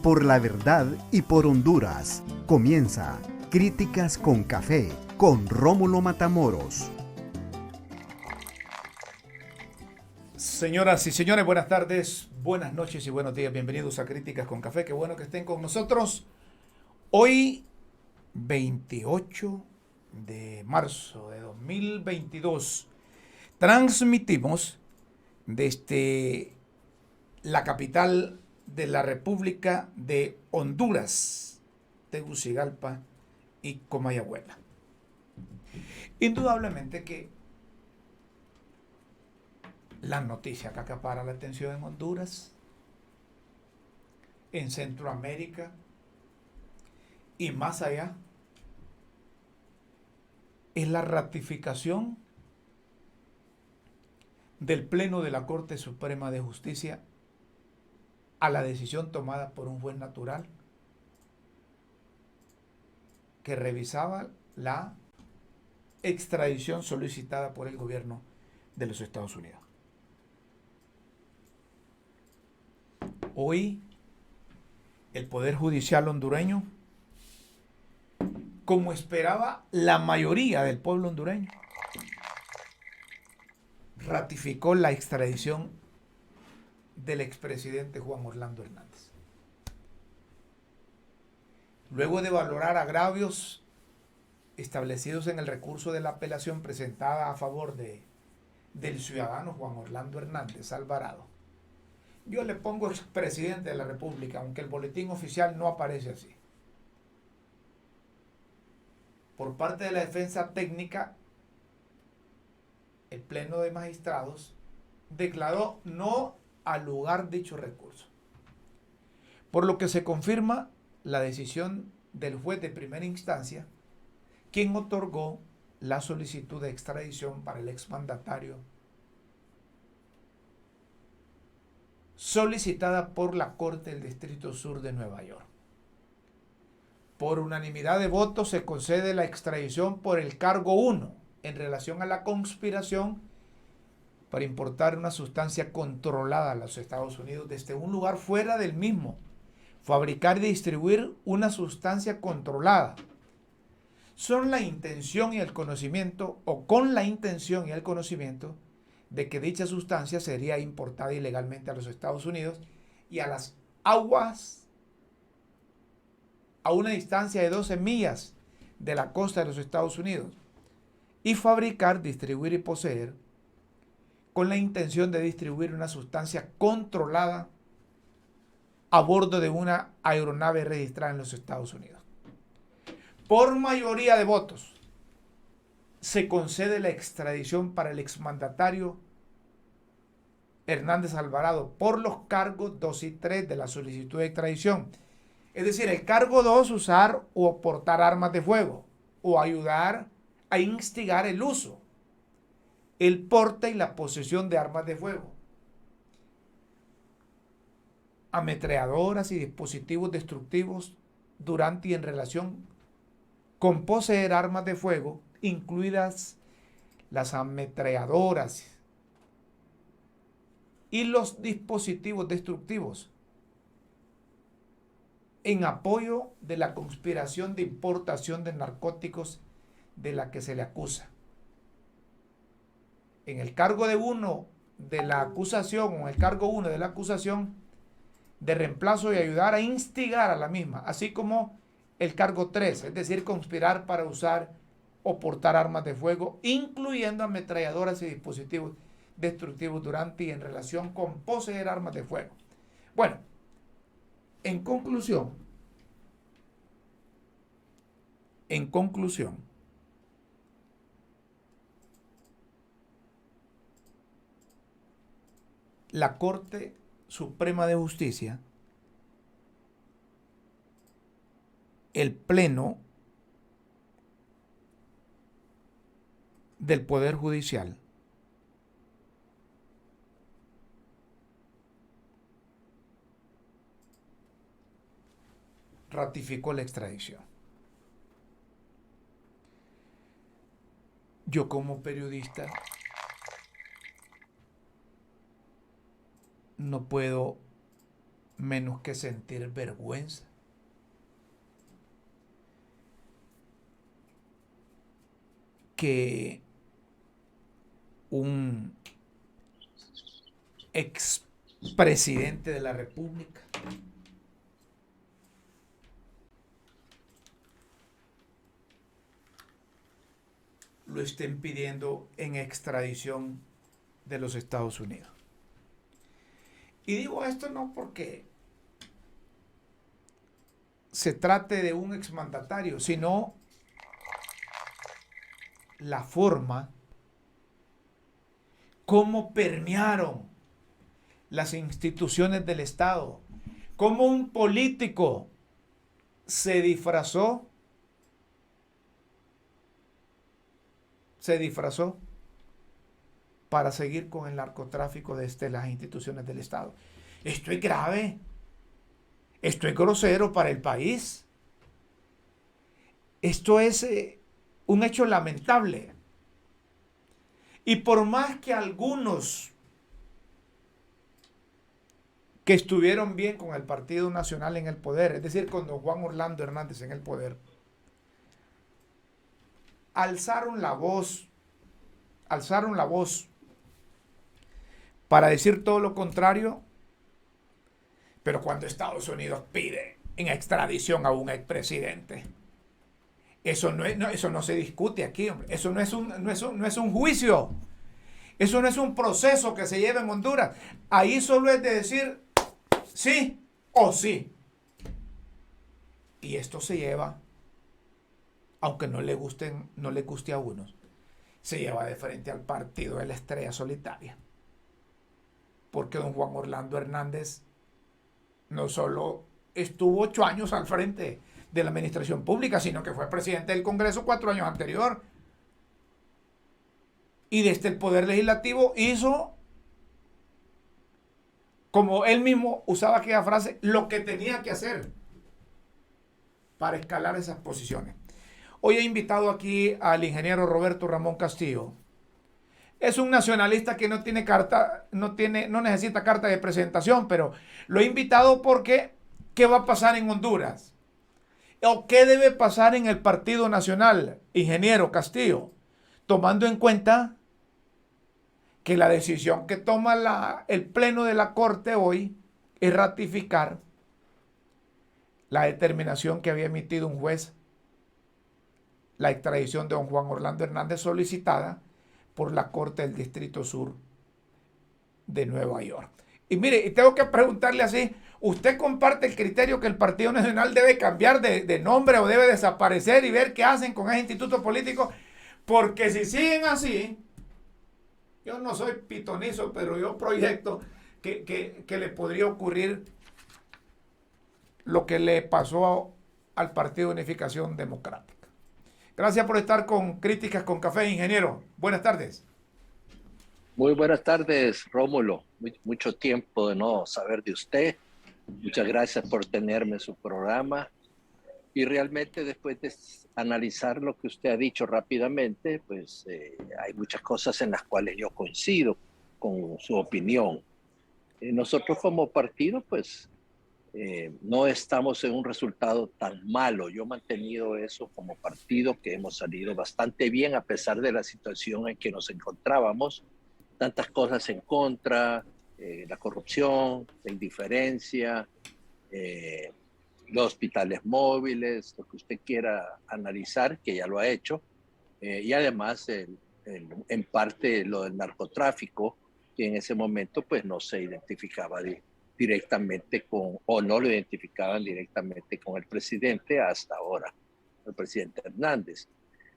por la verdad y por Honduras. Comienza Críticas con Café con Rómulo Matamoros. Señoras y señores, buenas tardes, buenas noches y buenos días. Bienvenidos a Críticas con Café. Qué bueno que estén con nosotros. Hoy, 28 de marzo de 2022, transmitimos desde la capital de la República de Honduras, Tegucigalpa y Comayagüela. Indudablemente que la noticia que acapara la atención en Honduras, en Centroamérica y más allá, es la ratificación del Pleno de la Corte Suprema de Justicia a la decisión tomada por un juez natural que revisaba la extradición solicitada por el gobierno de los Estados Unidos. Hoy, el Poder Judicial hondureño, como esperaba la mayoría del pueblo hondureño, ratificó la extradición del expresidente Juan Orlando Hernández. Luego de valorar agravios establecidos en el recurso de la apelación presentada a favor del ciudadano Juan Orlando Hernández Alvarado, yo le pongo expresidente de la República, aunque el boletín oficial no aparece así. Por parte de la defensa técnica, el Pleno de Magistrados declaró no al lugar dicho recurso, por lo que se confirma la decisión del juez de primera instancia, quien otorgó la solicitud de extradición para el exmandatario solicitada por la Corte del Distrito Sur de Nueva York. Por unanimidad de votos se concede la extradición por el cargo 1 en relación a la conspiración para importar una sustancia controlada a los Estados Unidos desde un lugar fuera del mismo, fabricar y distribuir una sustancia controlada. Son la intención y el conocimiento, o con la intención y el conocimiento, de que dicha sustancia sería importada ilegalmente a los Estados Unidos y a las aguas a una distancia de 12 millas de la costa de los Estados Unidos, y fabricar, distribuir y poseer con la intención de distribuir una sustancia controlada a bordo de una aeronave registrada en los Estados Unidos. Por mayoría de votos, se concede la extradición para el exmandatario Hernández Alvarado por los cargos 2 y 3 de la solicitud de extradición. Es decir, el cargo 2, usar o portar armas de fuego, o ayudar a instigar el uso, el porte y la posesión de armas de fuego, ametralladoras y dispositivos destructivos durante y en relación con poseer armas de fuego, incluidas las ametralladoras y los dispositivos destructivos, en apoyo de la conspiración de importación de narcóticos de la que se le acusa. En el cargo de uno de la acusación, o en el cargo 1 de la acusación, de reemplazo y ayudar a instigar a la misma, así como el cargo 3, es decir, conspirar para usar o portar armas de fuego, incluyendo ametralladoras y dispositivos destructivos durante y en relación con poseer armas de fuego. Bueno, en conclusión, la Corte Suprema de Justicia, el Pleno del Poder Judicial, ratificó la extradición. Yo como periodista no puedo menos que sentir vergüenza. Que un expresidente de la República lo estén pidiendo en extradición de los Estados Unidos. Y digo esto no porque se trate de un exmandatario, sino la forma cómo permearon las instituciones del Estado, cómo un político se disfrazó para seguir con el narcotráfico desde las instituciones del Estado. Esto es grave, esto es grosero para el país, esto es un hecho lamentable. Y por más que algunos que estuvieron bien con el Partido Nacional en el poder, es decir, con don Juan Orlando Hernández en el poder, alzaron la voz para decir todo lo contrario, pero cuando Estados Unidos pide en extradición a un expresidente, eso no se discute aquí, hombre. Eso no es un juicio, eso no es un proceso que se lleva en Honduras. Ahí solo es de decir sí o sí. Y esto se lleva, aunque no le guste a unos, se lleva de frente al partido de la estrella solitaria. Porque don Juan Orlando Hernández no solo estuvo 8 años al frente de la administración pública, sino que fue presidente del Congreso 4 años anterior. Y desde el Poder Legislativo hizo, como él mismo usaba aquella frase, lo que tenía que hacer para escalar esas posiciones. Hoy he invitado aquí al ingeniero Roberto Ramón Castillo. Es un nacionalista que no necesita carta de presentación, pero lo he invitado porque ¿qué va a pasar en Honduras? ¿O qué debe pasar en el Partido Nacional, ingeniero Castillo? Tomando en cuenta que la decisión que toma el Pleno de la Corte hoy es ratificar la determinación que había emitido un juez, la extradición de don Juan Orlando Hernández solicitada por la Corte del Distrito Sur de Nueva York. Y mire, y tengo que preguntarle así, ¿usted comparte el criterio que el Partido Nacional debe cambiar de nombre o debe desaparecer y ver qué hacen con ese instituto político? Porque si siguen así, yo no soy pitonizo, pero yo proyecto que le podría ocurrir lo que le pasó al Partido de Unificación Democrática. Gracias por estar con Críticas con Café, ingeniero. Buenas tardes. Muy buenas tardes, Rómulo. Mucho tiempo de no saber de usted. Muchas gracias por tenerme en su programa. Y realmente después de analizar lo que usted ha dicho rápidamente, pues hay muchas cosas en las cuales yo coincido con su opinión. Nosotros como partido, pues no estamos en un resultado tan malo. Yo he mantenido eso como partido, que hemos salido bastante bien a pesar de la situación en que nos encontrábamos. Tantas cosas en contra, la corrupción, la indiferencia, los hospitales móviles, lo que usted quiera analizar, que ya lo ha hecho, y además en parte lo del narcotráfico, que en ese momento pues no se identificaba directamente con, o no lo identificaban directamente con el presidente hasta ahora, el presidente Hernández.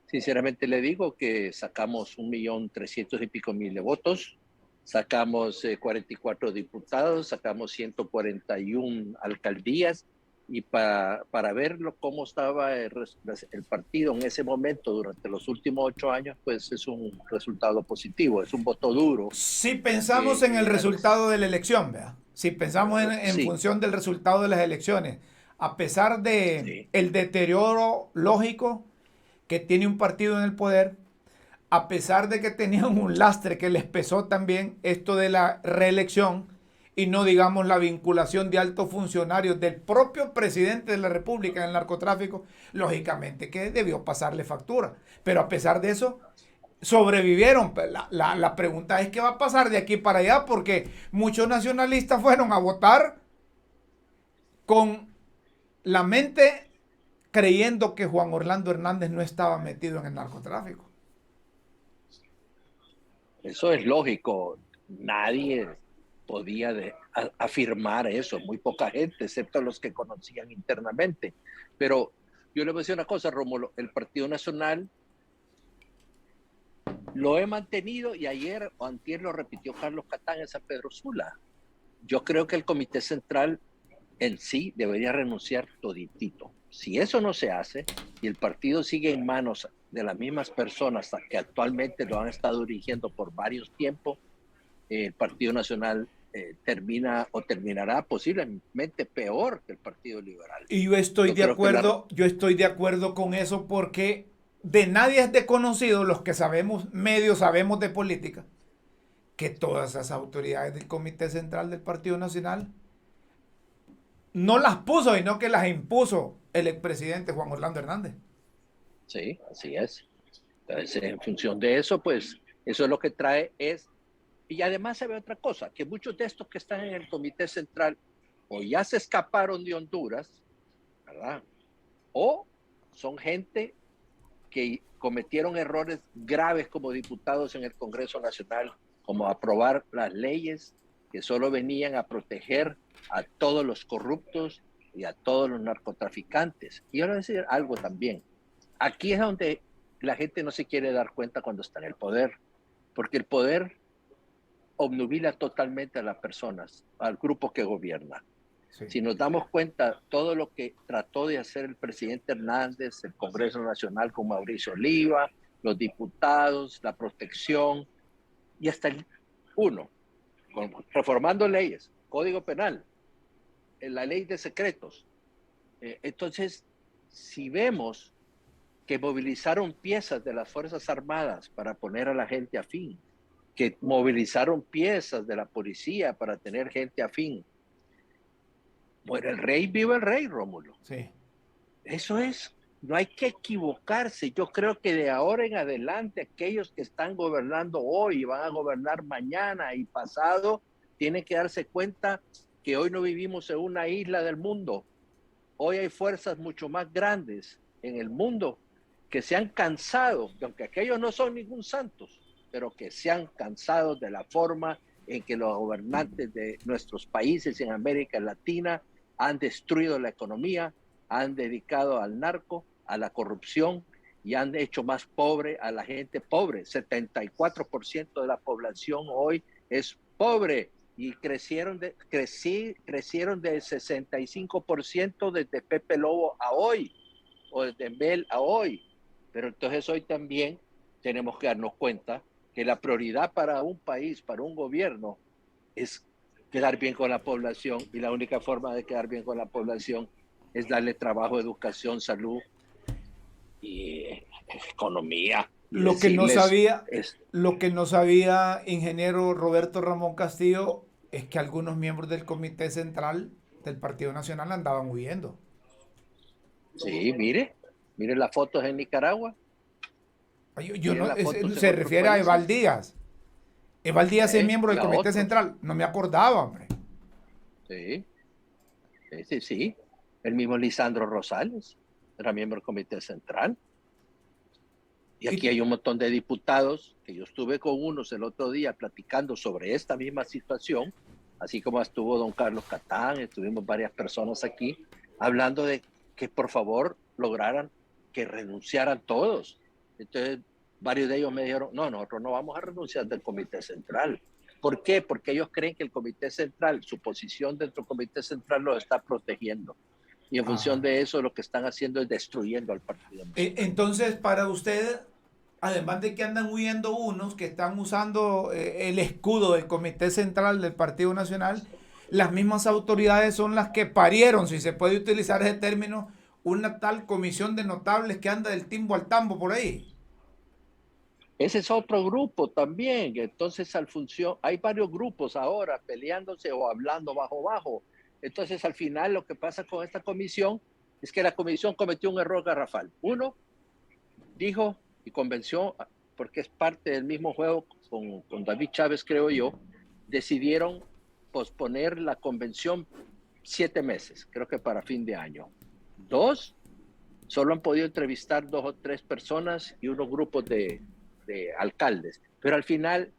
Sinceramente le digo que sacamos 1.300.000 y pico de votos, sacamos 44 diputados, sacamos 141 alcaldías, y para verlo cómo estaba el partido en ese momento durante los últimos 8 años, pues es un resultado positivo, es un voto duro. Si pensamos en el resultado de la elección, ¿verdad? Si pensamos en función del resultado de las elecciones, a pesar de el deterioro lógico que tiene un partido en el poder, a pesar de que tenían un lastre que les pesó también esto de la reelección, y no digamos la vinculación de altos funcionarios del propio presidente de la República en el narcotráfico, lógicamente que debió pasarle factura. Pero a pesar de eso, sobrevivieron. La pregunta es qué va a pasar de aquí para allá, porque muchos nacionalistas fueron a votar con la mente creyendo que Juan Orlando Hernández no estaba metido en el narcotráfico. Eso es lógico. Nadie podía afirmar eso. Muy poca gente, excepto los que conocían internamente. Pero yo le voy a decir una cosa, Rómulo. El Partido Nacional lo he mantenido y ayer o antier lo repitió Carlos Catán en San Pedro Sula. Yo creo que el Comité Central en sí debería renunciar toditito. Si eso no se hace y el partido sigue en manos de las mismas personas que actualmente lo han estado dirigiendo por varios tiempos, el Partido Nacional terminará posiblemente peor que el Partido Liberal. Y yo estoy de acuerdo con eso, porque de nadie es desconocido, los que sabemos, medio sabemos de política, que todas esas autoridades del Comité Central del Partido Nacional no las puso, sino que las impuso el expresidente Juan Orlando Hernández. Sí, así es. Entonces, en función de eso, pues, eso es lo que trae es... Y además se ve otra cosa, que muchos de estos que están en el Comité Central o ya se escaparon de Honduras, ¿verdad? O son gente que cometieron errores graves como diputados en el Congreso Nacional, como aprobar las leyes que solo venían a proteger a todos los corruptos y a todos los narcotraficantes. Y yo voy a decir algo también. Aquí es donde la gente no se quiere dar cuenta cuando está en el poder, porque el poder obnubila totalmente a las personas, al grupo que gobierna. Sí. Si nos damos cuenta, todo lo que trató de hacer el presidente Hernández, el Congreso Nacional con Mauricio Oliva, los diputados, la protección, y hasta reformando leyes, Código Penal, la ley de secretos. Entonces, si vemos que movilizaron piezas de las Fuerzas Armadas para poner a la gente afín, que movilizaron piezas de la policía para tener gente afín. Muere el rey, vive el rey, Rómulo. Sí. Eso es, no hay que equivocarse. Yo creo que de ahora en adelante, aquellos que están gobernando hoy y van a gobernar mañana y pasado, tienen que darse cuenta que hoy no vivimos en una isla del mundo. Hoy hay fuerzas mucho más grandes en el mundo que se han cansado, aunque aquellos no son ningún santos, pero que se han cansado de la forma en que los gobernantes de nuestros países en América Latina han destruido la economía, han dedicado al narco, a la corrupción y han hecho más pobre a la gente pobre. 74% de la población hoy es pobre y crecieron de 65% desde Pepe Lobo a hoy, o desde Mel a hoy. Pero entonces hoy también tenemos que darnos cuenta que la prioridad para un país, para un gobierno, es quedar bien con la población, y la única forma de quedar bien con la población es darle trabajo, educación, salud y economía. Lo que no sabía, ingeniero Roberto Ramón Castillo, es que algunos miembros del Comité Central del Partido Nacional andaban huyendo. Sí, mire las fotos en Nicaragua. Se refiere a Eval Díaz. Eval Díaz es miembro del Comité Central. No me acordaba, hombre. Sí. El mismo Lisandro Rosales era miembro del Comité Central. Y aquí hay un montón de diputados, que yo estuve con unos el otro día platicando sobre esta misma situación, así como estuvo don Carlos Catán, estuvimos varias personas aquí, hablando de que por favor lograran que renunciaran todos. Entonces, varios de ellos me dijeron, no, nosotros no vamos a renunciar del Comité Central. ¿Por qué? Porque ellos creen que el Comité Central, su posición dentro del Comité Central los está protegiendo. Y en función de eso, lo que están haciendo es destruyendo al partido. Entonces, para usted, además de que andan huyendo unos que están usando el escudo del Comité Central del Partido Nacional, las mismas autoridades son las que parieron, si se puede utilizar ese término, una tal comisión de notables que anda del timbo al tambo por ahí. ese es otro grupo también. Entonces, hay varios grupos ahora peleándose o hablando bajo. Entonces, al final, lo que pasa con esta comisión es que la comisión cometió un error garrafal. Uno, dijo y convenció, porque es parte del mismo juego con David Chávez, creo yo, decidieron posponer la convención 7 meses, creo que para fin de año. Dos, solo han podido entrevistar 2 o 3 personas y unos grupos de alcaldes. Pero al final,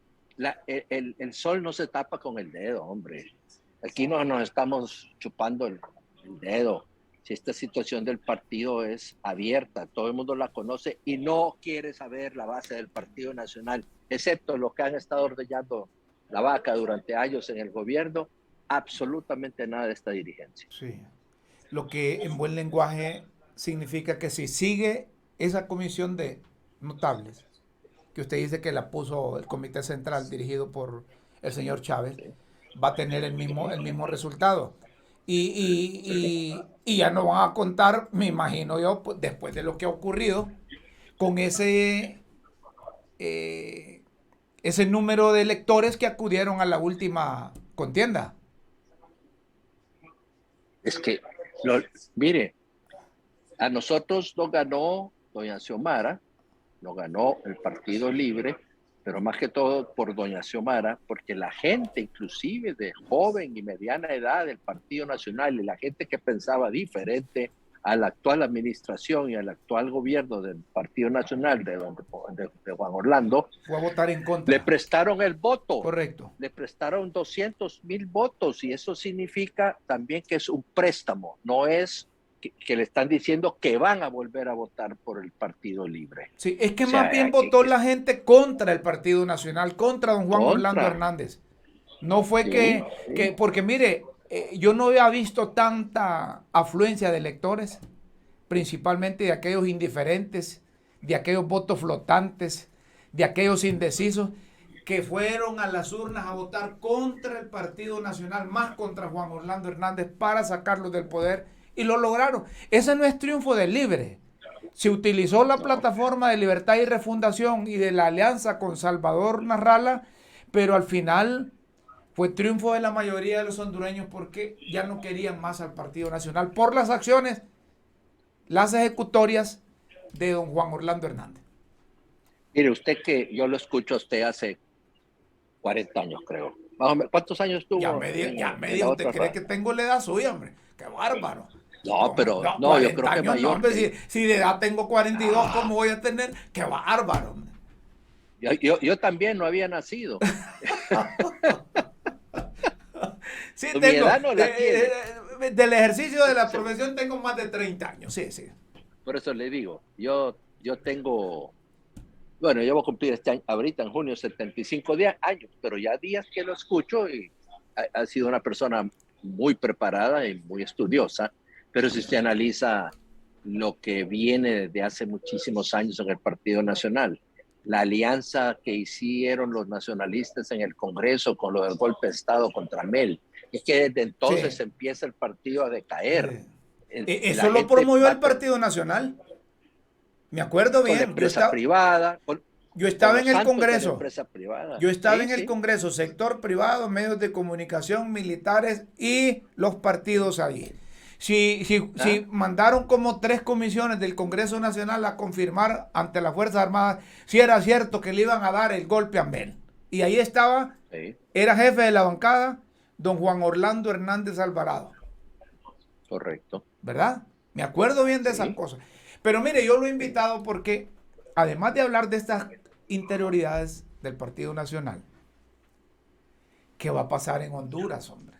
el sol no se tapa con el dedo, hombre. Aquí no nos estamos chupando el dedo. Si esta situación del partido es abierta, todo el mundo la conoce y no quiere saber la base del Partido Nacional, excepto los que han estado ordeñando la vaca durante años en el gobierno, absolutamente nada de esta dirigencia. Sí. Lo que en buen lenguaje significa que si sigue esa comisión de notables, que usted dice que la puso el Comité Central dirigido por el señor Chávez, va a tener el mismo resultado. Y ya no van a contar, me imagino yo, pues, después de lo que ha ocurrido, con ese número de electores que acudieron a la última contienda. Es que, mire, a nosotros nos ganó doña Xiomara, nos ganó el Partido Libre, pero más que todo por doña Xiomara, porque la gente, inclusive de joven y mediana edad del Partido Nacional, y la gente que pensaba diferente a la actual administración y al actual gobierno del Partido Nacional de Juan Orlando, fue a votar en contra. Le prestaron el voto. Correcto. Le prestaron 200,000 votos y eso significa también que es un préstamo, no es que le están diciendo que van a volver a votar por el Partido Libre. Sí, es que más bien votó la gente contra el Partido Nacional, contra don Juan Orlando Hernández. No fue que porque mire, yo no había visto tanta afluencia de electores, principalmente de aquellos indiferentes, de aquellos votos flotantes, de aquellos indecisos, que fueron a las urnas a votar contra el Partido Nacional, más contra Juan Orlando Hernández, para sacarlos del poder. Y lo lograron. Ese no es triunfo del Libre. Se utilizó la plataforma de Libertad y Refundación y de la alianza con Salvador Narrala, pero al final fue triunfo de la mayoría de los hondureños porque ya no querían más al Partido Nacional por las acciones, las ejecutorias de don Juan Orlando Hernández. Mire, usted que yo lo escucho a usted hace 40 años, creo. ¿Cuántos años tuvo? Ya me dijo, ¿usted cree que tengo la edad suya, hombre? ¡Qué bárbaro! No, pero no, yo creo que mayor. No, hombre, si de edad tengo 42, ¿cómo voy a tener? ¡Qué bárbaro! Yo también no había nacido. Sí, tengo, mi edad no la tiene. Del ejercicio de la profesión tengo más de 30 años, sí. Por eso le digo, yo tengo, bueno, yo voy a cumplir este año, ahorita en junio, 75 años, pero ya días que lo escucho y ha sido una persona muy preparada y muy estudiosa. Pero si usted analiza lo que viene desde hace muchísimos años en el Partido Nacional, la alianza que hicieron los nacionalistas en el Congreso con lo del golpe de Estado contra Mel, es que desde entonces empieza el partido a decaer. Eso lo promovió el Partido Nacional. Me acuerdo bien. Con la empresa privada. Yo estaba en el Congreso. Yo estaba en el sí. Congreso, sector privado, medios de comunicación, militares y los partidos allí. Si mandaron como 3 comisiones del Congreso Nacional a confirmar ante las Fuerzas Armadas si era cierto que le iban a dar el golpe a Mel. Y ahí estaba, era jefe de la bancada, don Juan Orlando Hernández Alvarado. Correcto. ¿Verdad? Me acuerdo bien de esas cosas. Pero mire, yo lo he invitado porque, además de hablar de estas interioridades del Partido Nacional, ¿qué va a pasar en Honduras, hombre?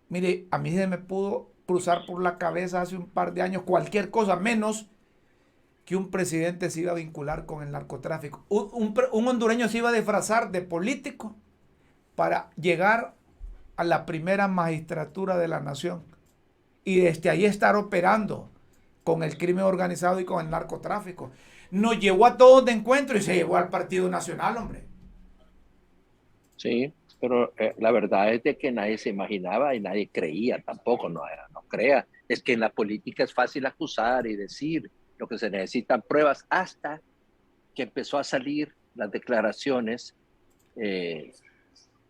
Mire, a mí se me pudo cruzar por la cabeza hace un par de años cualquier cosa, menos que un presidente se iba a vincular con el narcotráfico. Un hondureño se iba a disfrazar de político para llegar a la primera magistratura de la nación y desde ahí estar operando con el crimen organizado y con el narcotráfico. Nos llevó a todos de encuentro y se llevó al Partido Nacional, hombre. Sí, pero la verdad es de que nadie se imaginaba y nadie creía tampoco, no crea. Es que en la política es fácil acusar y decir lo que se necesitan pruebas hasta que empezó a salir las declaraciones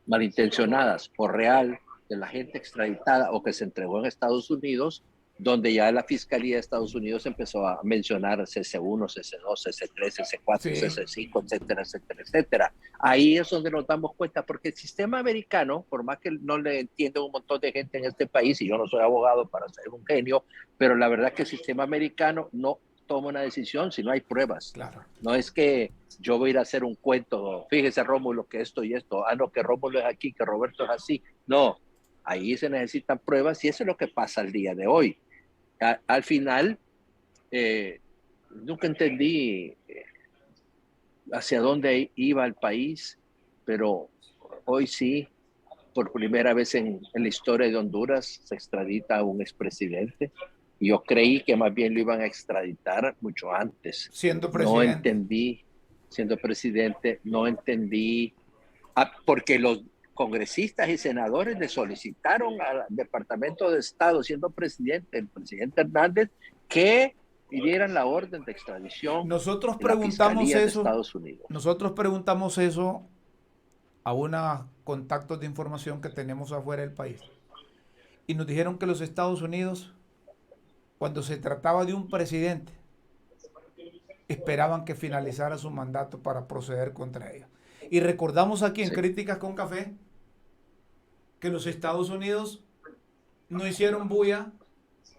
malintencionadas o real de la gente extraditada o que se entregó en Estados Unidos, donde ya la Fiscalía de Estados Unidos empezó a mencionar CC1, CC2, CC3, CC4, Sí. CC5, etcétera, etcétera, etcétera. Ahí es donde nos damos cuenta, porque el sistema americano, por más que no le entienda un montón de gente en este país, y yo no soy abogado para ser un genio, pero la verdad que el sistema americano no toma una decisión si no hay pruebas. Claro. No es que yo voy a ir a hacer un cuento, fíjese Rómulo que esto y esto, no, que Rómulo es aquí, que Roberto es así. No, ahí se necesitan pruebas y eso es lo que pasa el día de hoy. Al final, nunca entendí hacia dónde iba el país, pero hoy sí, por primera vez en la historia de Honduras, se extradita a un expresidente. Yo creí que más bien lo iban a extraditar mucho antes. Siendo presidente. No entendí, siendo presidente, no entendí, porque los congresistas y senadores le solicitaron al Departamento de Estado, siendo presidente, el presidente Hernández, que pidieran la orden de extradición. Nosotros de la preguntamos Fiscalía de eso. Estados Unidos. Nosotros preguntamos eso a unos contactos de información que tenemos afuera del país. Y nos dijeron que los Estados Unidos, cuando se trataba de un presidente, esperaban que finalizara su mandato para proceder contra ellos. Y recordamos aquí en Críticas con Café que los Estados Unidos no hicieron bulla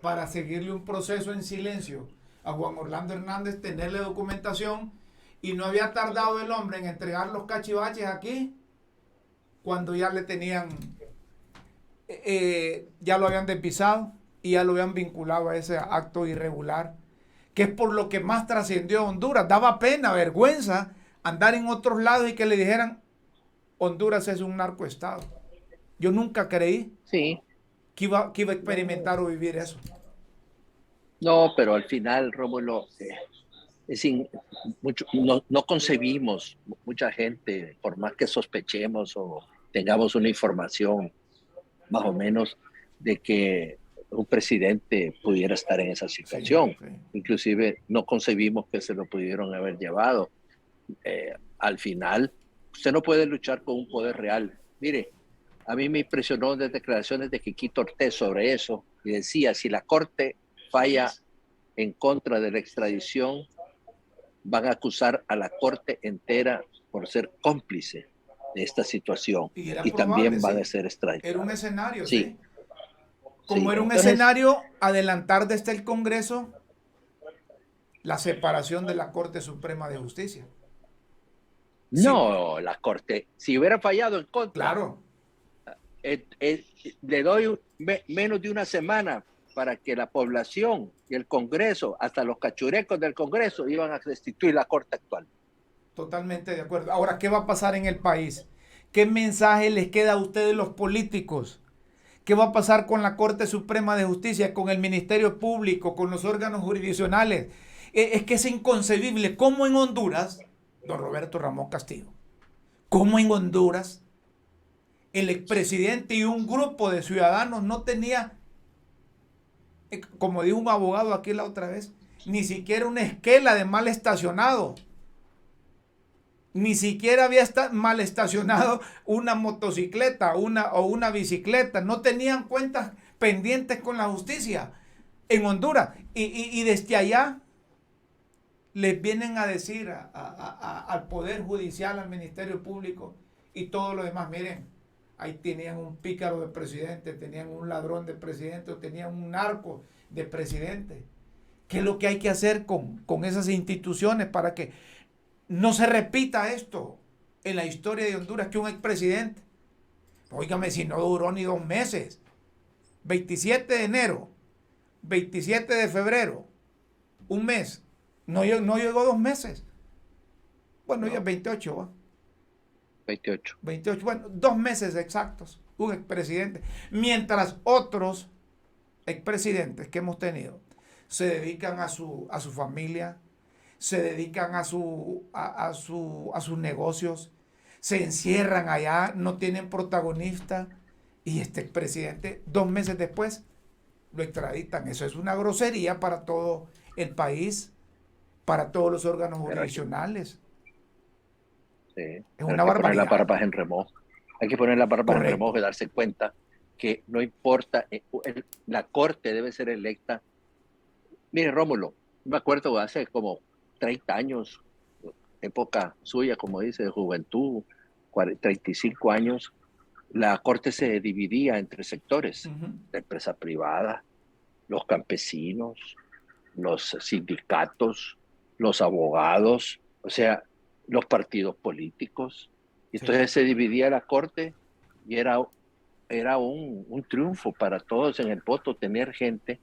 para seguirle un proceso en silencio a Juan Orlando Hernández, tenerle documentación, y no había tardado el hombre en entregar los cachivaches aquí cuando ya le tenían, ya lo habían despisado y ya lo habían vinculado a ese acto irregular, que es por lo que más trascendió Honduras. Daba pena, vergüenza andar en otros lados y que le dijeran Honduras es un narcoestado. Yo nunca creí que iba a experimentar o vivir eso. No, pero al final, Rómulo, no concebimos, mucha gente, por más que sospechemos o tengamos una información más o menos de que un presidente pudiera estar en esa situación. Sí. Inclusive no concebimos que se lo pudieron haber llevado. Al final, usted no puede luchar con un poder real. Mire, a mí me impresionó las declaraciones de Quiquito Ortiz sobre eso, y decía, si la Corte falla en contra de la extradición, van a acusar a la Corte entera por ser cómplice de esta situación, y también van a ser extraditados. Era un escenario, sí. Como era un escenario, adelantar desde el Congreso la separación de la Corte Suprema de Justicia. No, la Corte, si hubiera fallado en contra, claro, le doy menos de una semana para que la población y el Congreso, hasta los cachurecos del Congreso, iban a destituir la Corte actual. Totalmente de acuerdo. Ahora, ¿qué va a pasar en el país? ¿Qué mensaje les queda a ustedes los políticos? ¿Qué va a pasar con la Corte Suprema de Justicia, con el Ministerio Público, con los órganos jurisdiccionales? Es que es inconcebible cómo en Honduras, don Roberto Ramón Castillo, cómo en Honduras el expresidente y un grupo de ciudadanos no tenía, como dijo un abogado aquí la otra vez, ni siquiera una esquela de mal estacionado. Ni siquiera había mal estacionado una motocicleta o una bicicleta. No tenían cuentas pendientes con la justicia en Honduras. Y desde allá les vienen a decir al Poder Judicial, al Ministerio Público y todo lo demás. Miren, ahí tenían un pícaro de presidente, tenían un ladrón de presidente, o tenían un narco de presidente. ¿Qué es lo que hay que hacer con esas instituciones para que no se repita esto en la historia de Honduras, que un expresidente, óigame, si no duró ni 2 meses, 27 de enero, 27 de febrero, un mes, no llegó 2 meses. Bueno, ya 28, ¿va? 28, bueno, 2 meses exactos, un expresidente. Mientras otros expresidentes que hemos tenido se dedican a su familia, se dedican a sus negocios, se encierran allá, no tienen protagonista, y este expresidente 2 meses después lo extraditan. Eso es una grosería para todo el país, para todos los órganos jurisdiccionales. Sí. Es Pero una hay que poner barbaridad. las barbas en remojo. Hay que poner las barbas en Correcto. remojo y darse cuenta que no importa, la corte debe ser electa. Mire, Rómulo, me acuerdo hace como 30 años, época suya, como dice, de juventud, 35 años, la corte se dividía entre sectores, la empresa privada, los campesinos, los sindicatos, los abogados, o sea, los partidos políticos. Y Sí. entonces se dividía la corte y era un triunfo para todos en el voto tener gente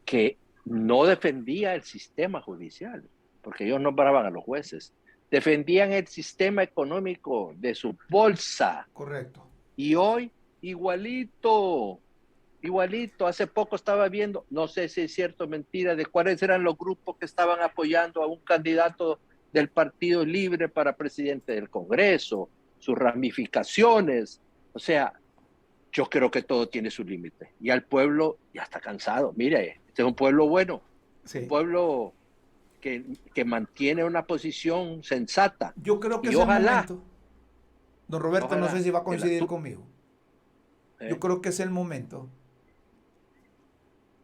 que no defendía el sistema judicial, porque ellos nombraban a los jueces, defendían el sistema económico de su bolsa. Correcto. Y hoy, igualito, igualito. Hace poco estaba viendo, no sé si es cierto o mentira, de cuáles eran los grupos que estaban apoyando a un candidato del Partido Libre para presidente del Congreso, sus ramificaciones. O sea, yo creo que todo tiene su límite. Y al pueblo ya está cansado. Mire, este es un pueblo bueno, Sí. un pueblo que mantiene una posición sensata. Yo creo que Y es el ojalá, momento. Don Roberto, no sé si va a coincidir conmigo. Yo creo que es el momento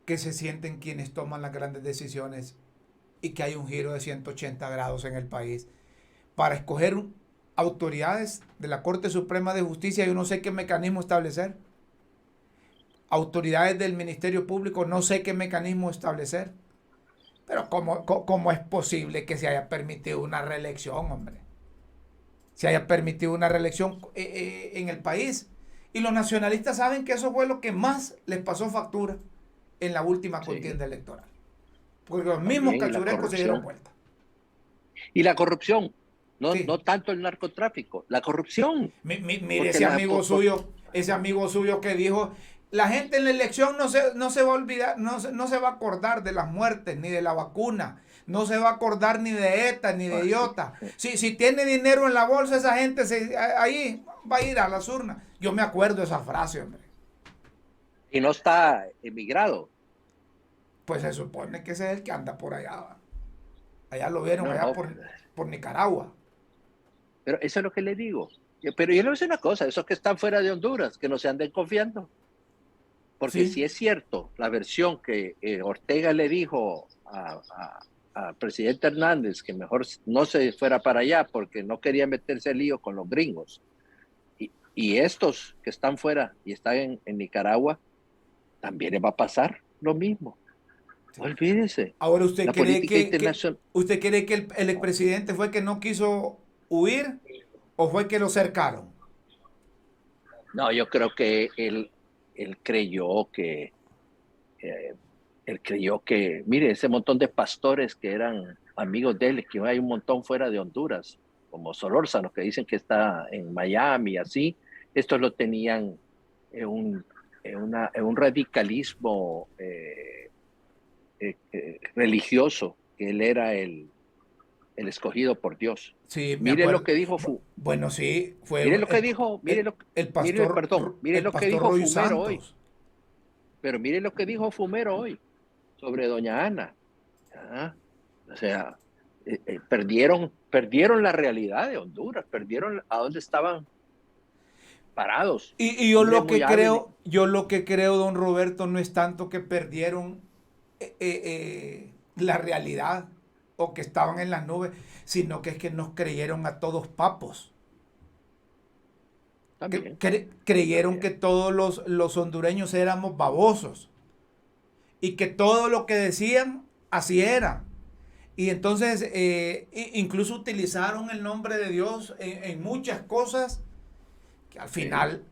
que se sienten quienes toman las grandes decisiones y que hay un giro de 180 grados en el país para escoger autoridades de la Corte Suprema de Justicia. Yo no sé qué mecanismo establecer. Autoridades del Ministerio Público, no sé qué mecanismo establecer. Pero ¿cómo es posible que se haya permitido una reelección, hombre? Se haya permitido una reelección en el país. Y los nacionalistas saben que eso fue lo que más les pasó factura en la última contienda electoral. Porque los mismos cachurecos se dieron vuelta. Y la corrupción, no, Sí. no tanto el narcotráfico, la corrupción. Mire ese amigo suyo que dijo, la gente en la elección no se va a olvidar, no se va a acordar de las muertes, ni de la vacuna, no se va a acordar ni de ETA, ni de IOTA. Si tiene dinero en la bolsa, esa gente ahí va a ir a las urnas. Yo me acuerdo de esa frase, hombre. Y no está emigrado. Pues se supone que ese es el que anda por allá. Allá lo vieron, allá por Nicaragua. Pero eso es lo que le digo. Pero yo le voy a decir una cosa, esos que están fuera de Honduras, que no se anden confiando. Porque si es cierto la versión que Ortega le dijo al presidente Hernández que mejor no se fuera para allá porque no quería meterse en lío con los gringos. Y estos que están fuera y están en Nicaragua, también les va a pasar lo mismo. Sí. Olvídese. Ahora, ¿usted cree que el expresidente fue que no quiso huir o fue que lo cercaron? No, yo creo que él creyó que, mire, ese montón de pastores que eran amigos de él, que hay un montón fuera de Honduras, como Solórzano, que dicen que está en Miami, así, estos lo tenían en un radicalismo religioso, que él era el escogido por Dios. Sí, mire lo que dijo bueno, sí, fue mire lo que dijo, mire lo que dijo Fumero hoy. Pero mire lo que dijo Fumero hoy sobre doña Ana. O sea, perdieron la realidad de Honduras, perdieron a dónde estaban parados. Y yo lo que creo, don Roberto, no es tanto que perdieron la realidad o que estaban en las nubes, sino que es que nos creyeron a todos papos. Creyeron que todos los hondureños éramos babosos y que todo lo que decían así era. Y entonces incluso utilizaron el nombre de Dios en muchas cosas que al final,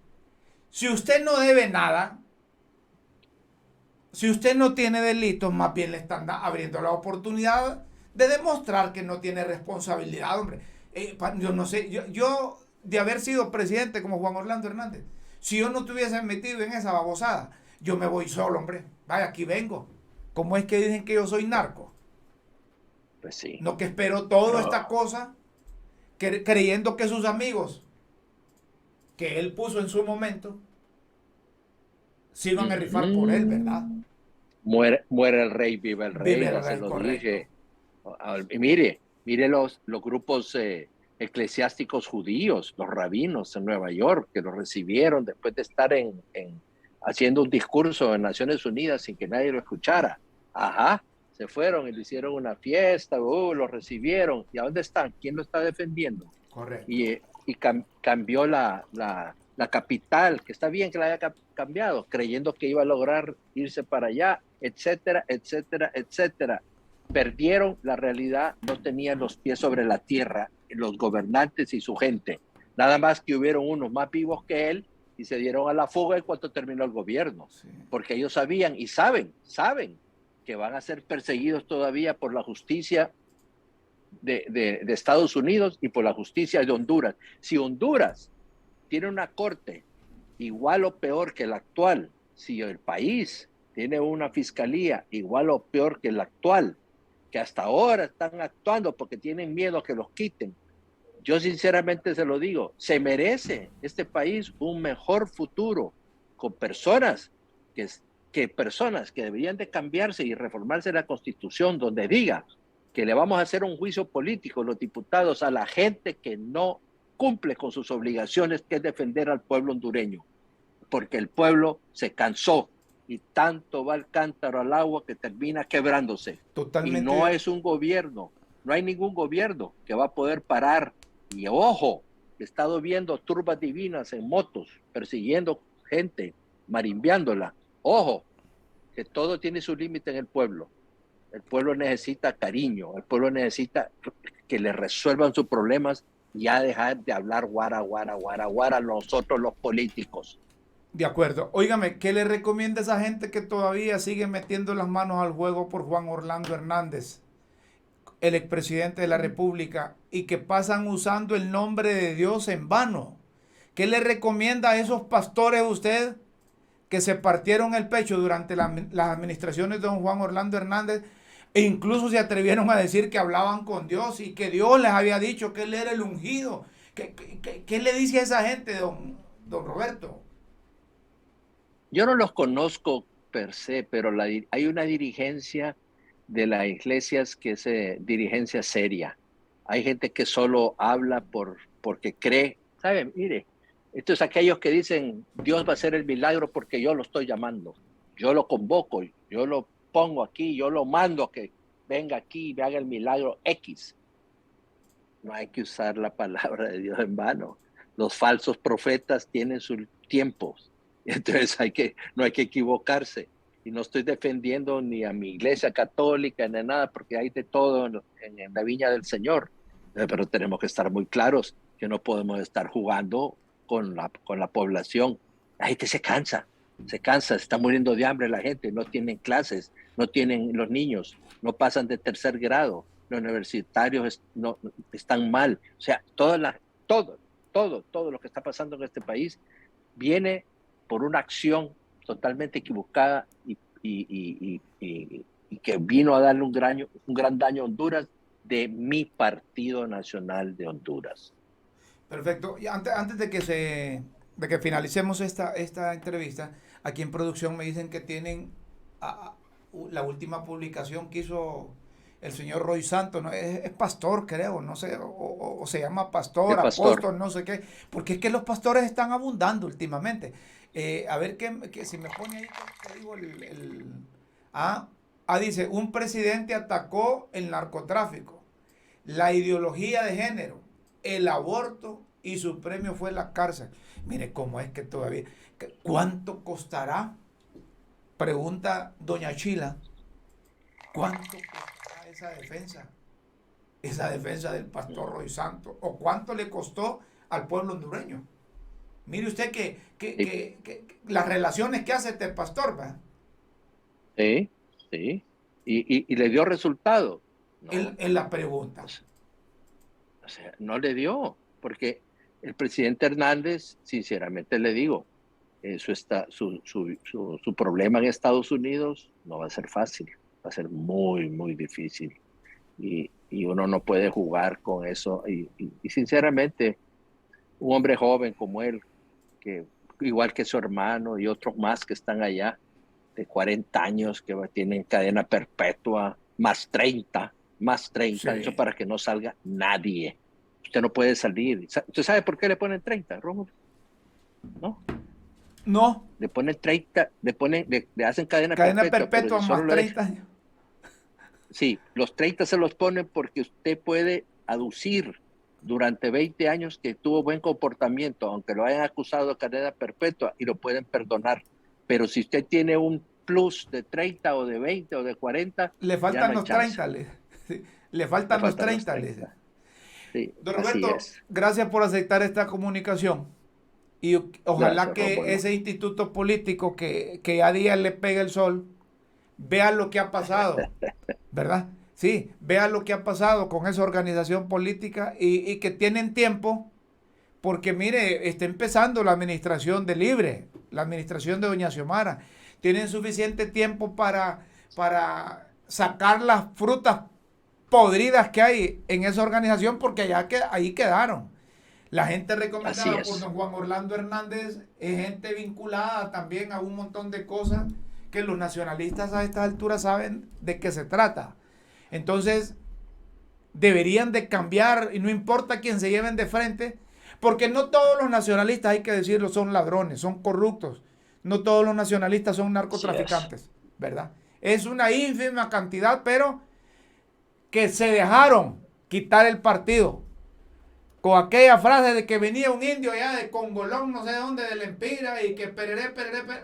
si usted no debe nada, si usted no tiene delitos, más bien le están abriendo la oportunidad de demostrar que no tiene responsabilidad, hombre. Yo no sé, yo de haber sido presidente como Juan Orlando Hernández, si yo no estuviese metido en esa babosada, yo me voy solo, hombre. Vaya, aquí vengo. ¿Cómo es que dicen que yo soy narco? Pues sí. No, que espero toda esta cosa creyendo que sus amigos que él puso en su momento se iban a rifar por él, ¿verdad? Muere el rey, vive el rey, se lo dije. Y mire los grupos eclesiásticos judíos, los rabinos en Nueva York, que los recibieron después de estar haciendo un discurso en Naciones Unidas sin que nadie lo escuchara. Ajá, se fueron y le hicieron una fiesta, los recibieron. ¿Y a dónde están? ¿Quién lo está defendiendo? Correcto. Y cambió la capital, que está bien que la haya cambiado, creyendo que iba a lograr irse para allá, etcétera, etcétera, etcétera. Perdieron la realidad, no tenían los pies sobre la tierra, los gobernantes y su gente. Nada más que hubieron unos más vivos que él y se dieron a la fuga en cuanto terminó el gobierno. Sí. Porque ellos sabían y saben que van a ser perseguidos todavía por la justicia de Estados Unidos y por la justicia de Honduras. Si Honduras tiene una corte igual o peor que la actual, si el país tiene una fiscalía igual o peor que la actual, que hasta ahora están actuando porque tienen miedo a que los quiten, yo sinceramente se lo digo, se merece este país un mejor futuro con personas que deberían de cambiarse y reformarse la Constitución, donde diga que le vamos a hacer un juicio político los diputados a la gente que no cumple con sus obligaciones, que es defender al pueblo hondureño, porque el pueblo se cansó y tanto va el cántaro al agua que termina quebrándose. Totalmente. Y no es un gobierno, no hay ningún gobierno que va a poder parar. Y ojo, he estado viendo turbas divinas en motos, persiguiendo gente, marimbiándola. Ojo, que todo tiene su límite en el pueblo. El pueblo necesita cariño, el pueblo necesita que le resuelvan sus problemas y ya dejar de hablar guara nosotros los políticos. De acuerdo. Óigame, ¿qué le recomienda a esa gente que todavía sigue metiendo las manos al juego por Juan Orlando Hernández, el expresidente de la República, y que pasan usando el nombre de Dios en vano? ¿Qué le recomienda a esos pastores usted que se partieron el pecho durante las administraciones de don Juan Orlando Hernández e incluso se atrevieron a decir que hablaban con Dios y que Dios les había dicho que él era el ungido? ¿Qué le dice a esa gente, don Roberto? Yo no los conozco per se, pero hay una dirigencia de las iglesias que es dirigencia seria. Hay gente que solo habla porque cree. ¿Saben? Mire, esto es aquellos que dicen Dios va a hacer el milagro porque yo lo estoy llamando. Yo lo convoco, yo lo pongo aquí, yo lo mando a que venga aquí y me haga el milagro X. No hay que usar la palabra de Dios en vano. Los falsos profetas tienen sus tiempos. Entonces no hay que equivocarse. Y no estoy defendiendo ni a mi iglesia católica ni nada, porque hay de todo en la viña del Señor. Pero tenemos que estar muy claros que no podemos estar jugando con la población. La gente se cansa, se está muriendo de hambre la gente, no tienen clases, no tienen los niños, no pasan de tercer grado, los universitarios no, están mal. O sea, todo lo que está pasando en este país viene por una acción totalmente equivocada y que vino a darle un gran daño a Honduras de mi Partido Nacional de Honduras. Perfecto. Y antes de que finalicemos esta entrevista, aquí en producción me dicen que tienen la última publicación que hizo el señor Roy Santos, ¿no? Es pastor, creo, no sé, o se llama pastor, apóstol, no sé qué, porque es que los pastores están abundando últimamente. A ver que si me pone ahí, ¿qué digo? Dice, un presidente atacó el narcotráfico, la ideología de género, el aborto y su premio fue la cárcel. Mire cómo es que todavía... ¿Cuánto costará? Pregunta doña Chila. ¿Cuánto costará esa defensa? Esa defensa del pastor Roy Santos. ¿O cuánto le costó al pueblo hondureño? Mire usted que las relaciones que hace este pastor, ¿verdad? Sí. Y le dio resultado. No. En la pregunta. O sea, no le dio, porque el presidente Hernández, sinceramente le digo, su problema en Estados Unidos no va a ser fácil, va a ser muy, muy difícil. Y uno no puede jugar con eso. Y sinceramente, un hombre joven como él, que igual que su hermano y otros más que están allá, de 40 años, que tienen cadena perpetua, más 30, sí. Eso para que no salga nadie. Usted no puede salir. ¿Usted sabe por qué le ponen 30, Rómulo? ¿No? No. Le ponen 30, le hacen cadena Perpetua pero si más solo 30 años. Sí, los 30 se los ponen porque usted puede aducir durante 20 años que tuvo buen comportamiento, aunque lo hayan acusado de cadena perpetua, y lo pueden perdonar. Pero si usted tiene un plus de 30 o de 20 o de 40, Le ya no faltan hay los chance. 30, le faltan los 30. Sí, Don así Roberto, es. gracias por aceptar esta comunicación. Y ojalá Gracias, que Rómulo. ese instituto político que a día le pega el sol, vea lo que ha pasado, ¿verdad? Sí, vea lo que ha pasado con esa organización política y que tienen tiempo, porque mire, está empezando la administración de Libre, la administración de Doña Xiomara. Tienen suficiente tiempo para sacar las frutas podridas que hay en esa organización, porque ahí quedaron. La gente Así recomendada por es. don Juan Orlando Hernández es gente vinculada también a un montón de cosas que los nacionalistas a estas alturas saben de qué se trata. Entonces, deberían de cambiar, y no importa quién se lleven de frente, porque no todos los nacionalistas, hay que decirlo, son ladrones, son corruptos. No todos los nacionalistas son Así es. narcotraficantes, ¿verdad? Es una ínfima cantidad, pero que se dejaron quitar el partido con aquella frase de que venía un indio allá de Congolón, no sé de dónde, de Lempira, y que pereré,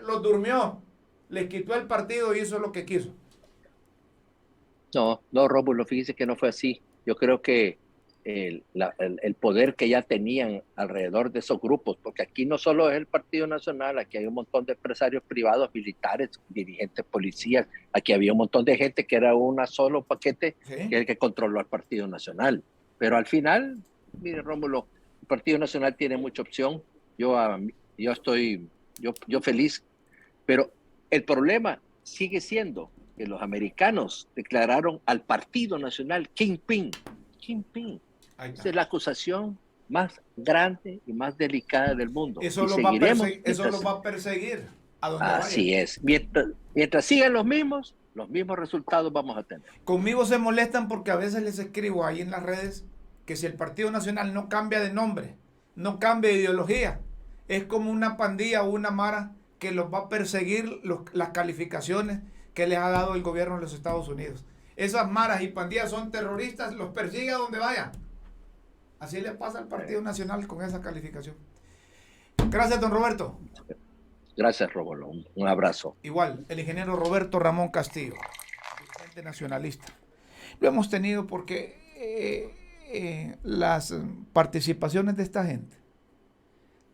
los durmió, les quitó el partido y hizo lo que quiso. No, no, Rómulo, fíjese que no fue así. Yo creo que el poder que ya tenían alrededor de esos grupos, porque aquí no solo es el Partido Nacional, aquí hay un montón de empresarios privados, militares, dirigentes, policías, aquí había un montón de gente que era un solo paquete, ¿Sí? que es el que controló al Partido Nacional. Pero al final, mire, Rómulo, el Partido Nacional tiene mucha opción. Yo estoy feliz, pero el problema sigue siendo que los americanos declararon al Partido Nacional Kingpin. Esa es la acusación más grande y más delicada del mundo. Eso y los va a perseguir a donde así vaya. es. Mientras sigan los mismos resultados vamos a tener. Conmigo se molestan porque a veces les escribo ahí en las redes que si el Partido Nacional no cambia de nombre, no cambia de ideología, es como una pandilla o una mara que los va a perseguir las calificaciones que les ha dado el gobierno de los Estados Unidos. Esas maras y pandillas son terroristas, los persigue a donde vaya. Así le pasa al Partido Nacional con esa calificación. Gracias, don Roberto. Gracias, Rómulo. Un abrazo. Igual, el ingeniero Roberto Ramón Castillo, dirigente nacionalista. Lo hemos tenido porque las participaciones de esta gente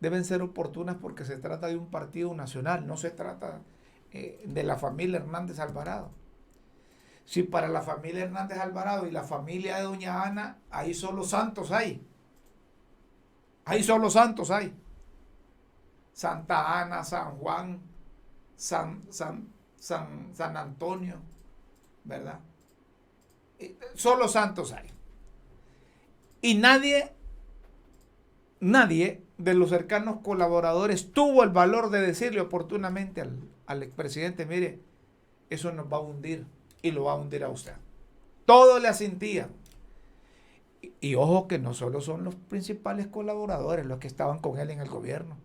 deben ser oportunas porque se trata de un partido nacional, no se trata de la familia Hernández Alvarado. Si para la familia Hernández Alvarado y la familia de doña Ana, ahí solo santos hay. Ahí solo santos hay. Santa Ana, San Juan, San Antonio, ¿verdad? Solo santos hay. Y nadie de los cercanos colaboradores tuvo el valor de decirle oportunamente al expresidente, mire, eso nos va a hundir y lo va a hundir a usted. Todo le asentían. Y ojo que no solo son los principales colaboradores los que estaban con él en el gobierno.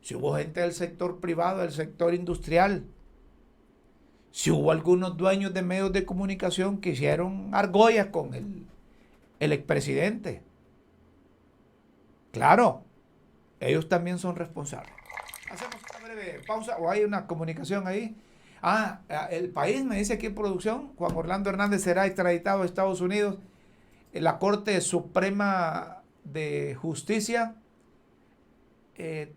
Si hubo gente del sector privado, del sector industrial, si hubo algunos dueños de medios de comunicación que hicieron argollas con el expresidente. Claro, ellos también son responsables. Hacemos una breve pausa o hay una comunicación ahí. El País me dice aquí en producción, Juan Orlando Hernández será extraditado a Estados Unidos. La Corte Suprema de Justicia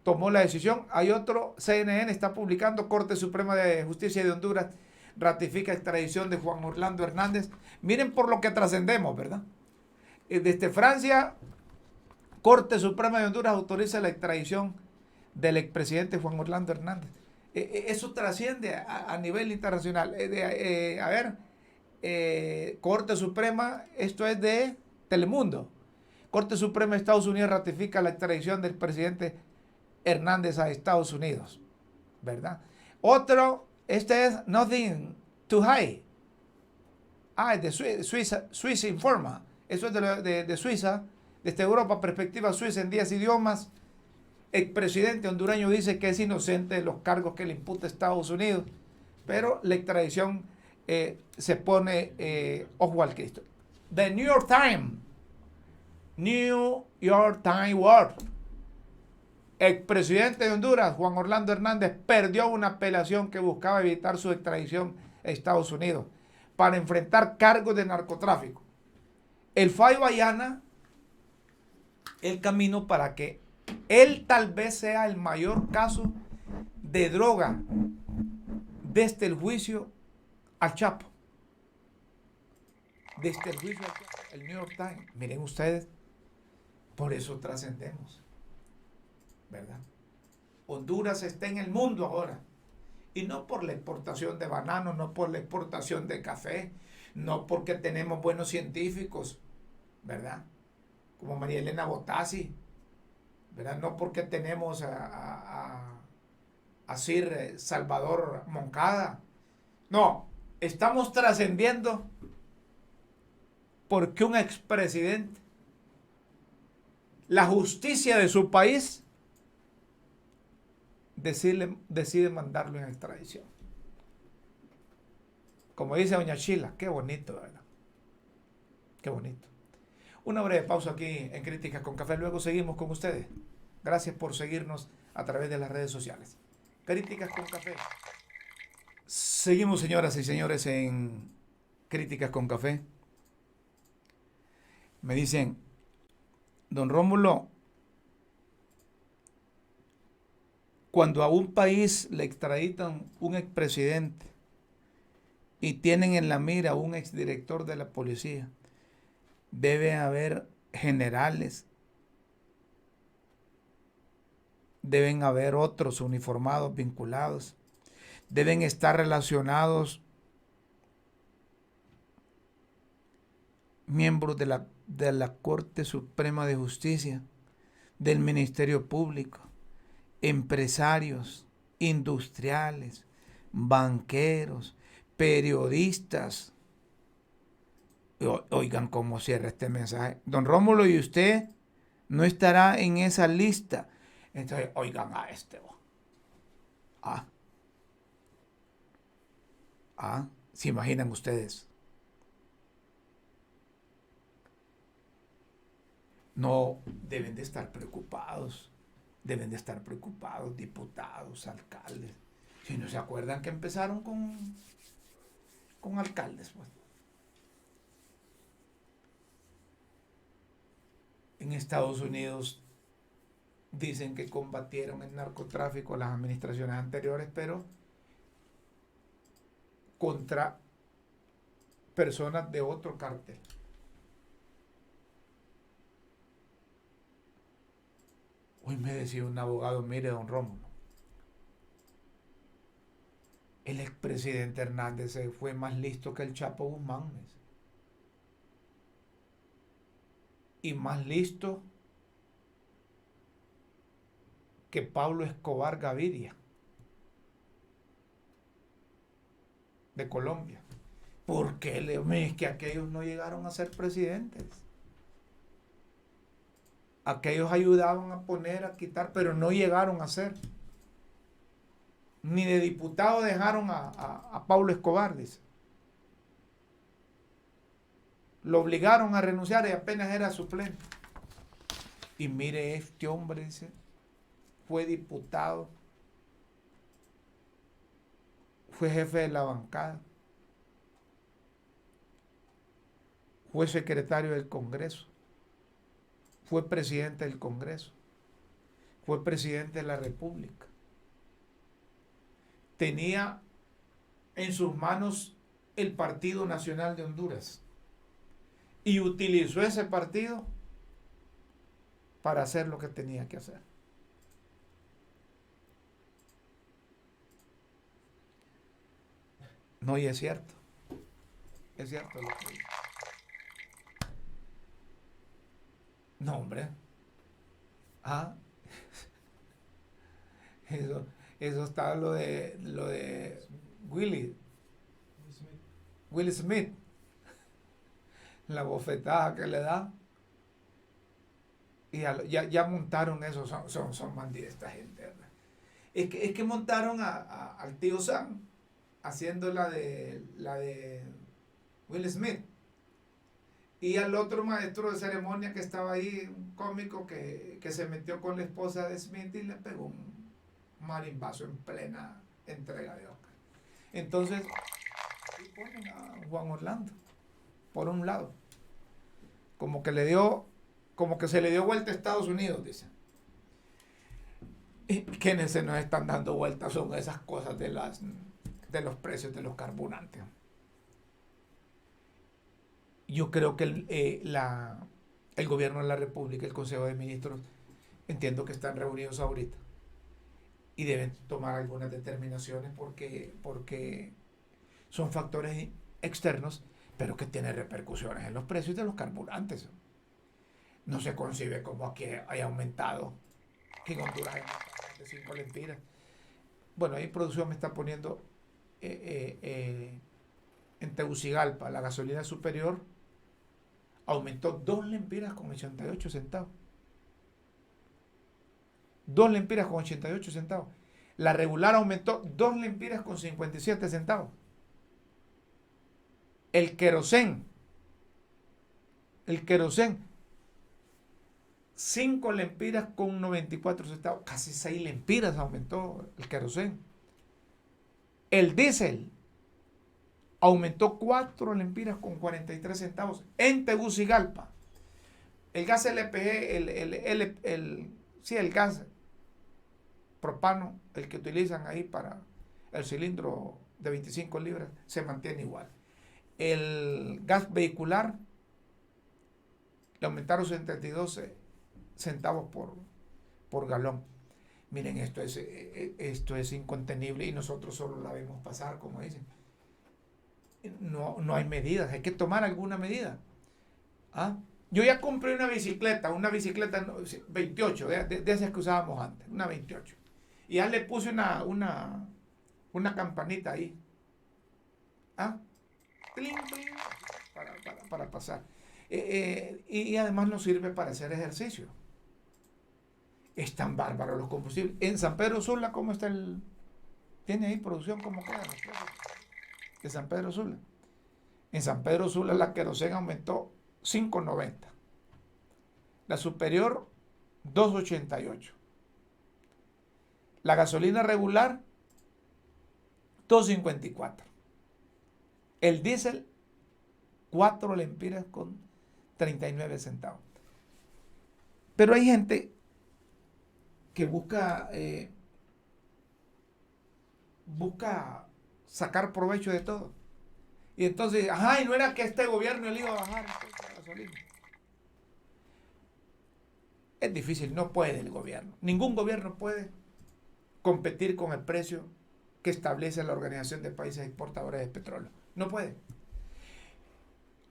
tomó la decisión. Hay otro, CNN está publicando, Corte Suprema de Justicia de Honduras ratifica extradición de Juan Orlando Hernández. Miren por lo que trascendemos, ¿verdad? Desde Francia, Corte Suprema de Honduras autoriza la extradición del expresidente Juan Orlando Hernández. Eso trasciende a nivel internacional. Corte Suprema, esto es de Telemundo. Corte Suprema de Estados Unidos ratifica la extradición del presidente Hernández a Estados Unidos, ¿verdad? Otro, este es Nothing to Hide. Es de Suiza Informa. Eso es de Suiza, Desde Europa, perspectiva suiza en 10 idiomas. Expresidente hondureño dice que es inocente de los cargos que le imputa Estados Unidos, pero la extradición se pone ojo al Cristo. The New York Times World. Expresidente de Honduras, Juan Orlando Hernández, perdió una apelación que buscaba evitar su extradición a Estados Unidos para enfrentar cargos de narcotráfico. El fallo allana el camino para que él tal vez sea el mayor caso de droga desde el juicio al Chapo. Desde el juicio al Chapo. El New York Times. Miren ustedes, por eso trascendemos, ¿verdad? Honduras está en el mundo ahora. Y no por la exportación de bananos, no por la exportación de café, no porque tenemos buenos científicos, ¿verdad? Como María Elena Botassi, ¿verdad? No porque tenemos a Sir Salvador Moncada. No, estamos trascendiendo porque un expresidente, la justicia de su país, decide mandarlo en extradición. Como dice doña Chila, qué bonito, ¿verdad? Qué bonito. Una breve pausa aquí en Críticas con Café, luego seguimos con ustedes. Gracias por seguirnos a través de las redes sociales. Críticas con Café. Seguimos, señoras y señores, en Críticas con Café. Me dicen, don Rómulo, cuando a un país le extraditan un expresidente y tienen en la mira a un exdirector de la policía, debe haber generales, deben haber otros uniformados vinculados, deben estar relacionados miembros de la Corte Suprema de Justicia, del Ministerio Público, empresarios, industriales, banqueros, periodistas. Oigan cómo cierra este mensaje. Don Rómulo, ¿y usted no estará en esa lista? Entonces, oigan a este. ¿Se imaginan ustedes? No, deben de estar preocupados. Deben de estar preocupados diputados, alcaldes. Si no se acuerdan que empezaron con alcaldes, pues. En Estados Unidos dicen que combatieron el narcotráfico las administraciones anteriores, pero contra personas de otro cártel. Hoy me decía un abogado, mire, don Rómulo, el expresidente Hernández fue más listo que el Chapo Guzmán. Y más listo que Pablo Escobar Gaviria, de Colombia. Porque es que aquellos no llegaron a ser presidentes. Aquellos ayudaban a poner, a quitar, pero no llegaron a ser. Ni de diputado dejaron a Pablo Escobar, dice. Lo obligaron a renunciar y apenas era suplente. Y mire, este hombre, dice, fue diputado, fue jefe de la bancada, fue secretario del Congreso, fue presidente del Congreso, fue presidente de la República. Tenía en sus manos el Partido Nacional de Honduras y utilizó ese partido para hacer lo que tenía que hacer. No, y es cierto. Es cierto lo que digo. No, hombre. Eso está lo de Will Smith. La bofetada que le da. Y ya montaron eso, son bandidos esta gente, ¿verdad? Es que montaron al tío Sam haciendo la de Will Smith. Y al otro maestro de ceremonia que estaba ahí, un cómico que se metió con la esposa de Smith y le pegó un marimbazo en plena entrega de Oscar. Entonces, ahí ponen a Juan Orlando, por un lado. Como que se le dio vuelta a Estados Unidos, dicen. Y quienes se nos están dando vueltas son esas cosas de los precios de los carburantes. Yo creo que el gobierno de la República, el Consejo de Ministros, entiendo que están reunidos ahorita y deben tomar algunas determinaciones porque son factores externos, pero que tienen repercusiones en los precios de los carburantes. No se concibe como aquí haya aumentado, que en Honduras haya aumentado de 5 lempiras. Bueno, ahí producción me está poniendo en Tegucigalpa, la gasolina superior aumentó 2 lempiras con 88 centavos. 2 lempiras con 88 centavos. La regular aumentó 2 lempiras con 57 centavos. El querosén, 5 lempiras con 94 centavos. Casi 6 lempiras aumentó el querosén. El diésel aumentó 4 lempiras con 43 centavos en Tegucigalpa. El gas LPG, el gas propano, el que utilizan ahí para el cilindro de 25 libras, se mantiene igual. El gas vehicular le aumentaron 72 centavos por galón. Miren, esto es incontenible y nosotros solo la vemos pasar, como dicen. No hay medidas, hay que tomar alguna medida. ¿Ah? Yo ya compré una bicicleta 28, de esas que usábamos antes, una 28. Y ya le puse una campanita ahí. ¿Ah? Tling, tling, para pasar. Y además nos sirve para hacer ejercicio. Es tan bárbaro los combustibles. En San Pedro Sula, ¿cómo está ¿tiene ahí producción? ¿Cómo queda? De San Pedro Sula. En San Pedro Sula la querosén aumentó 5.90. La superior 2.88. La gasolina regular 2.54. El diésel 4 lempiras con 39 centavos. Pero hay gente que busca sacar provecho de todo. Y entonces, y no era que este gobierno le iba a bajar la gasolina. Es difícil, no puede el gobierno. Ningún gobierno puede competir con el precio que establece la Organización de Países Exportadores de Petróleo. No puede.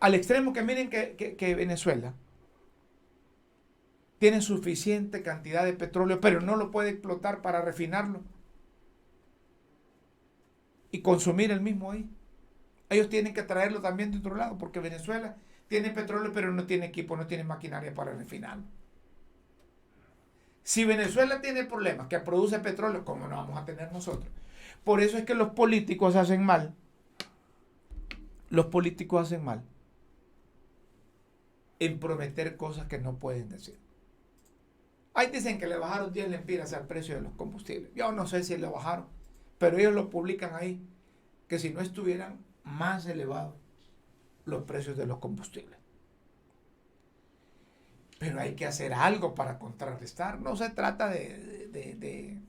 Al extremo que miren que Venezuela tiene suficiente cantidad de petróleo, pero no lo puede explotar para refinarlo y consumir el mismo ahí. Ellos tienen que traerlo también de otro lado, porque Venezuela tiene petróleo, pero no tiene equipo, no tiene maquinaria para refinarlo. Si Venezuela tiene problemas, que produce petróleo, ¿cómo no vamos a tener nosotros? Por eso es que los políticos hacen mal. Los políticos hacen mal en prometer cosas que no pueden decir. Ahí dicen que le bajaron 10 lempiras al precio de los combustibles. Yo no sé si le bajaron, pero ellos lo publican ahí, que si no estuvieran más elevados los precios de los combustibles. Pero hay que hacer algo para contrarrestar. No se trata de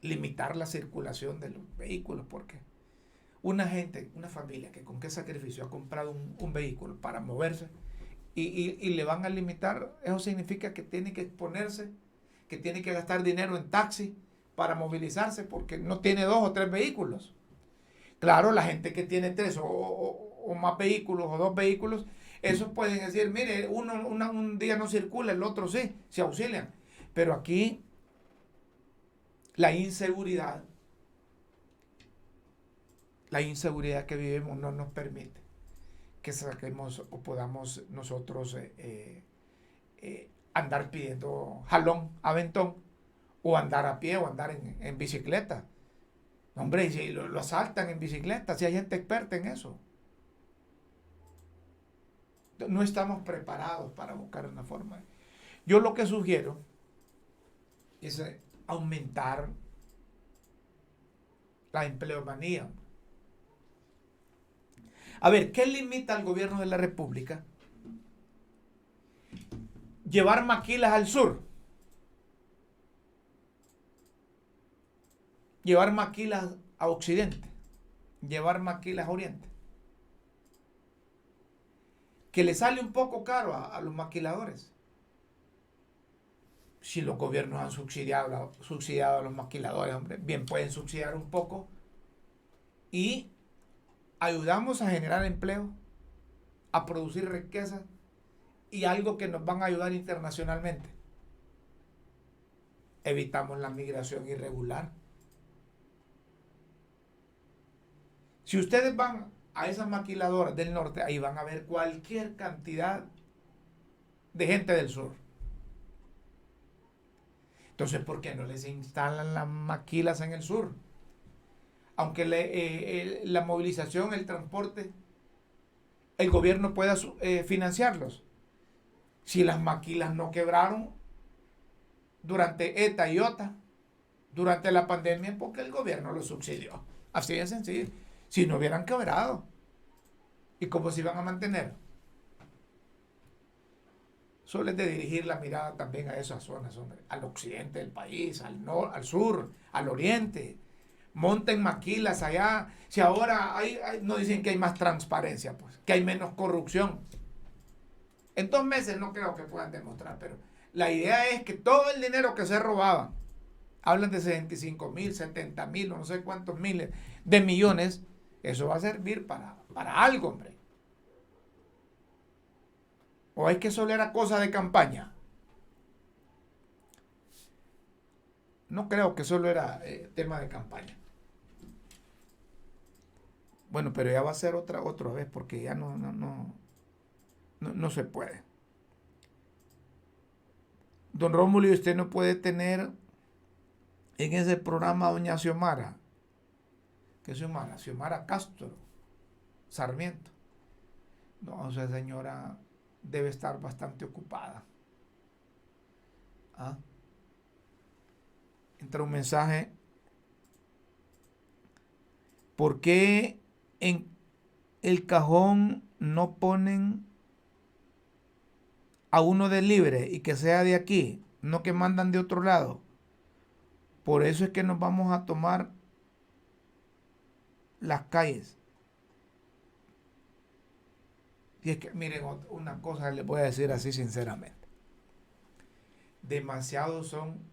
limitar la circulación de los vehículos, porque una familia que con qué sacrificio ha comprado un vehículo para moverse y le van a limitar, eso significa que tiene que exponerse, que tiene que gastar dinero en taxi para movilizarse porque no tiene 2 o 3 vehículos. Claro, la gente que tiene 3 o más vehículos o 2 vehículos, esos pueden decir, mire, un día no circula, el otro sí, se auxilian. Pero aquí la inseguridad que vivimos no nos permite que saquemos o podamos nosotros andar pidiendo jalón, aventón, o andar a pie o andar en bicicleta. Hombre, y si lo asaltan en bicicleta, si hay gente experta en eso. No estamos preparados para buscar una forma. Yo lo que sugiero es aumentar la empleomanía. A ver, ¿qué limita al gobierno de la República? Llevar maquilas al sur. Llevar maquilas a occidente. Llevar maquilas a oriente. Que le sale un poco caro a los maquiladores. Si los gobiernos han subsidiado a los maquiladores, hombre, bien pueden subsidiar un poco y ayudamos a generar empleo, a producir riqueza y algo que nos van a ayudar internacionalmente. Evitamos la migración irregular. Si ustedes van a esas maquiladoras del norte, ahí van a ver cualquier cantidad de gente del sur. Entonces, ¿por qué no les instalan las maquilas en el sur? Aunque la movilización, el transporte, el gobierno pueda financiarlos. Si las maquilas no quebraron durante ETA y OTA, durante la pandemia, porque el gobierno los subsidió. Así de sencillo. Si no hubieran quebrado. ¿Y cómo se iban a mantener? Solo es de dirigir la mirada también a esas zonas, hombre. Al occidente del país, al sur, al oriente. Monten maquilas allá. Si ahora no dicen que hay más transparencia, pues, que hay menos corrupción. En 2 meses no creo que puedan demostrar, pero la idea es que todo el dinero que se robaban, hablan de 65,000, 70,000, o no sé cuántos miles de millones, eso va a servir para algo, hombre. ¿O es que solo era cosa de campaña? No creo que solo era tema de campaña. Bueno, pero ya va a ser otra vez porque ya no se puede. Don Rómulo, y usted no puede tener en ese programa a doña Xiomara. ¿Qué es Xiomara? Xiomara Castro Sarmiento. No, esa señora debe estar bastante ocupada. Entra un mensaje. ¿Por qué en el cajón no ponen a uno de libre y que sea de aquí, no que mandan de otro lado? Por eso es que nos vamos a tomar las calles. Y es que, miren, una cosa les voy a decir así sinceramente. Demasiados son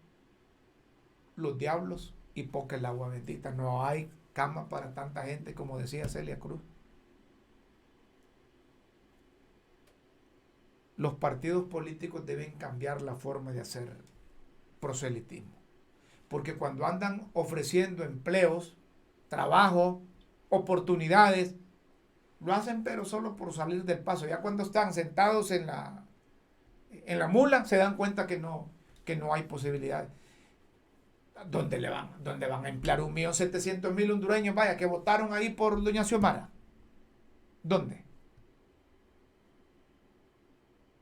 los diablos y poca el agua bendita. No hay cama para tanta gente, como decía Celia Cruz. Los partidos políticos deben cambiar la forma de hacer proselitismo. Porque cuando andan ofreciendo empleos, trabajo, oportunidades, lo hacen pero solo por salir del paso. Ya cuando están sentados en la mula se dan cuenta que no hay posibilidad. ¿Dónde van a emplear 1.700.000 hondureños? Vaya, que votaron ahí por doña Xiomara. ¿Dónde?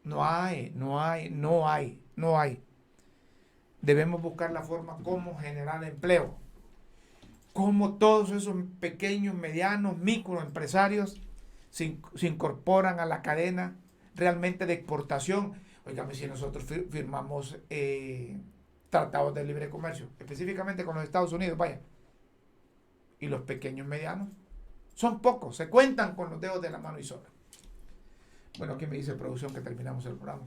No hay. Debemos buscar la forma cómo generar empleo. Cómo todos esos pequeños, medianos, microempresarios se incorporan a la cadena realmente de exportación. Oígame, si nosotros firmamos tratados de libre comercio, específicamente con los Estados Unidos, vaya, y los pequeños medianos son pocos, se cuentan con los dedos de la mano y sobra. Bueno, aquí me dice producción que terminamos el programa.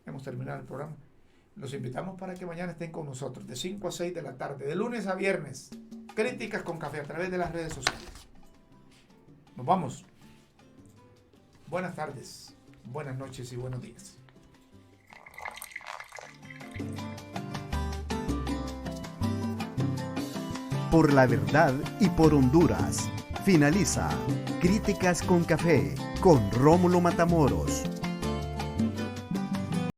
Hemos terminado el programa. Los invitamos para que mañana estén con nosotros de 5 a 6 de la tarde, de lunes a viernes. Críticas con Café a través de las redes sociales. Nos vamos. Buenas tardes, buenas noches y buenos días. Por la verdad y por Honduras. Finaliza Críticas con Café con Rómulo Matamoros.